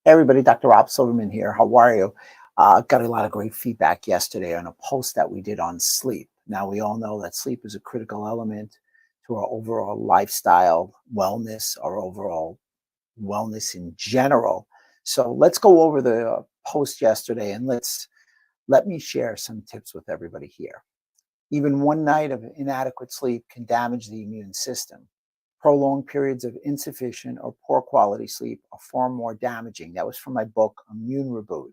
Hey everybody, Dr. Rob Silverman here. How are you? Got a lot of great feedback yesterday on a post that we did on sleep. Now, we all know that sleep is a critical element to our overall lifestyle wellness, our overall wellness in general. So let's go over the post yesterday and let me share some tips with everybody here. Even one night of inadequate sleep can damage the immune system. Prolonged periods of insufficient or poor quality sleep are far more damaging. That was from my book, Immune Reboot.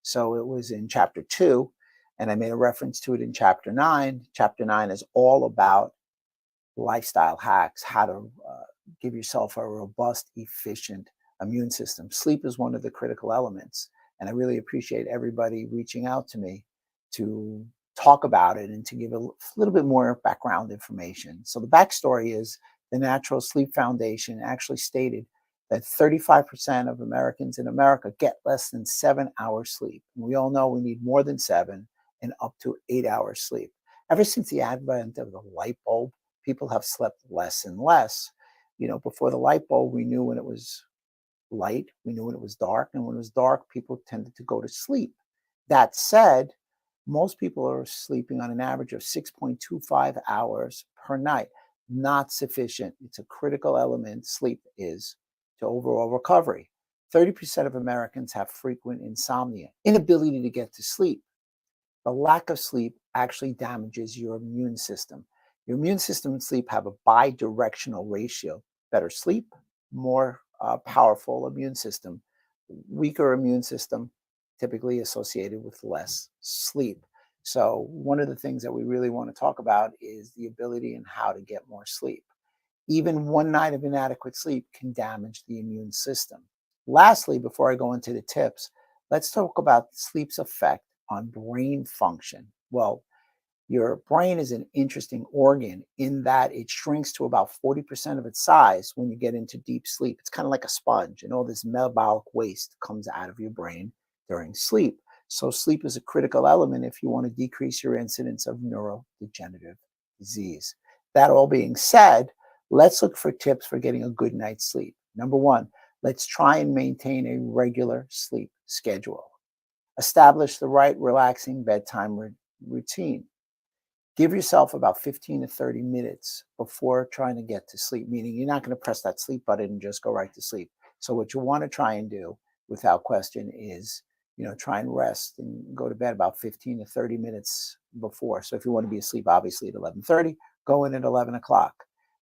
So it was in chapter 2, and I made a reference to it in chapter 9. Chapter 9 is all about lifestyle hacks, how to give yourself a robust, efficient immune system. Sleep is one of the critical elements, and I really appreciate everybody reaching out to me to talk about it and to give a little bit more background information. So the backstory is the Natural Sleep Foundation actually stated that 35% of Americans in America get less than 7 hours sleep. And we all know we need more than 7 and up to 8 hours sleep. Ever since the advent of the light bulb, people have slept less and less. Before the light bulb, we knew when it was light, we knew when it was dark, and when it was dark, people tended to go to sleep. That said, most people are sleeping on an average of 6.25 hours per night. Not sufficient. It's a critical element, sleep is, to overall recovery. 30% of Americans have frequent insomnia, inability to get to sleep. The lack of sleep actually damages your immune system. Your immune system and sleep have a bi-directional ratio. Better sleep, more powerful immune system. Weaker immune system, typically associated with less sleep. So one of the things that we really want to talk about is the ability and how to get more sleep. Even one night of inadequate sleep can damage the immune system. Lastly, before I go into the tips, let's talk about sleep's effect on brain function. Well, your brain is an interesting organ in that it shrinks to about 40% of its size when you get into deep sleep. It's kind of like a sponge, and all this metabolic waste comes out of your brain during sleep. So sleep is a critical element if you want to decrease your incidence of neurodegenerative disease. That all being said, let's look for tips for getting a good night's sleep. Number one, let's try and maintain a regular sleep schedule. Establish the right relaxing bedtime routine. Give yourself about 15 to 30 minutes before trying to get to sleep, meaning you're not going to press that sleep button and just go right to sleep. So what you want to try and do without question is, try and rest and go to bed about 15 to 30 minutes before. So if you want to be asleep, obviously at 11:30, go in at 11 o'clock.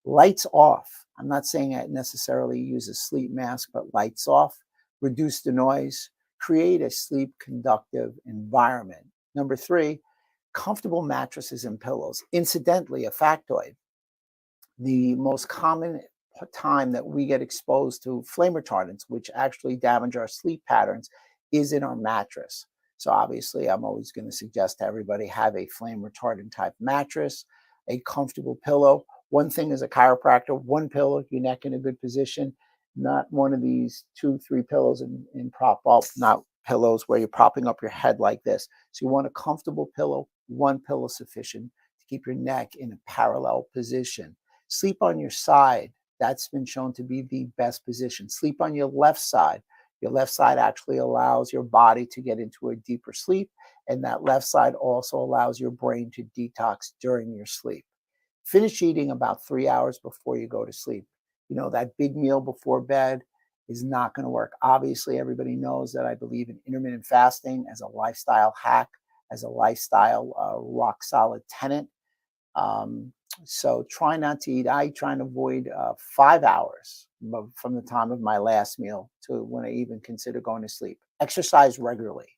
Lights off. I'm not saying I necessarily use a sleep mask, but lights off. Reduce the noise. Create a sleep conductive environment. Number 3, comfortable mattresses and pillows. Incidentally, a factoid, the most common time that we get exposed to flame retardants, which actually damage our sleep patterns, is in our mattress. So obviously, I'm always going to suggest to everybody have a flame retardant type mattress, a comfortable pillow. One thing as a chiropractor, one pillow, your neck in a good position, not one of these 2, 3 pillows and prop up, not pillows where you're propping up your head like this. So you want a comfortable pillow, one pillow sufficient to keep your neck in a parallel position. Sleep on your side. That's been shown to be the best position. Sleep on your left side. Your left side actually allows your body to get into a deeper sleep, and that left side also allows your brain to detox during your sleep. Finish eating about 3 hours before you go to sleep. That big meal before bed is not going to work. Obviously, everybody knows that I believe in intermittent fasting as a lifestyle hack, as a lifestyle rock solid tenet. So try not to eat. I try and avoid 5 hours from the time of my last meal to when I even consider going to sleep. Exercise regularly.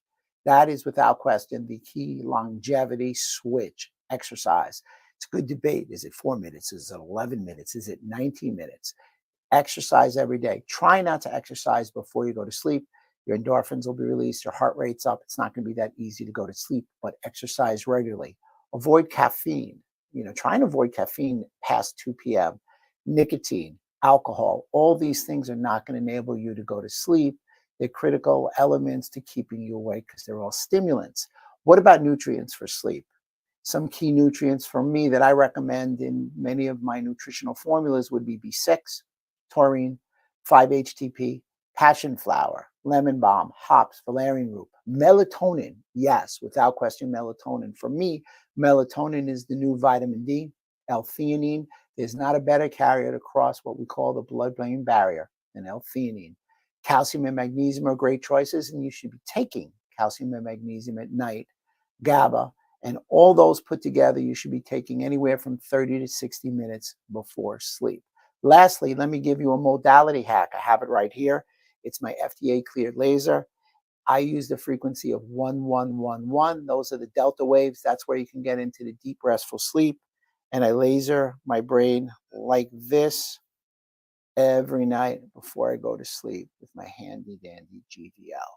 That is without question the key longevity switch. Exercise. It's a good debate. Is it 4 minutes? Is it 11 minutes? Is it 19 minutes? Exercise every day. Try not to exercise before you go to sleep. Your endorphins will be released. Your heart rate's up. It's not going to be that easy to go to sleep, but exercise regularly. Avoid caffeine. Try and avoid caffeine past 2 p.m. Nicotine, alcohol, all these things are not going to enable you to go to sleep. They're critical elements to keeping you awake because they're all stimulants. What about nutrients for sleep? Some key nutrients for me that I recommend in many of my nutritional formulas would be B6, taurine, 5-HTP, passion flower, lemon balm, hops, valerian root, melatonin. Yes, without question, melatonin. For me, melatonin is the new vitamin D, L-theanine. There's not a better carrier to cross what we call the blood-brain barrier than L-theanine. Calcium and magnesium are great choices, and you should be taking calcium and magnesium at night. GABA, and all those put together, you should be taking anywhere from 30 to 60 minutes before sleep. Lastly, let me give you a modality hack. I have it right here. It's my FDA cleared laser. I use the frequency of 1111. Those are the delta waves. That's where you can get into the deep restful sleep. And I laser my brain like this every night before I go to sleep with my handy dandy GVL.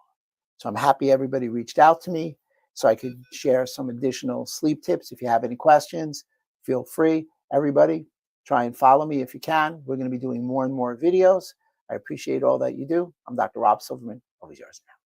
So I'm happy everybody reached out to me so I could share some additional sleep tips. If you have any questions, feel free. Everybody, try and follow me if you can. We're going to be doing more and more videos. I appreciate all that you do. I'm Dr. Rob Silverman. Always yours now.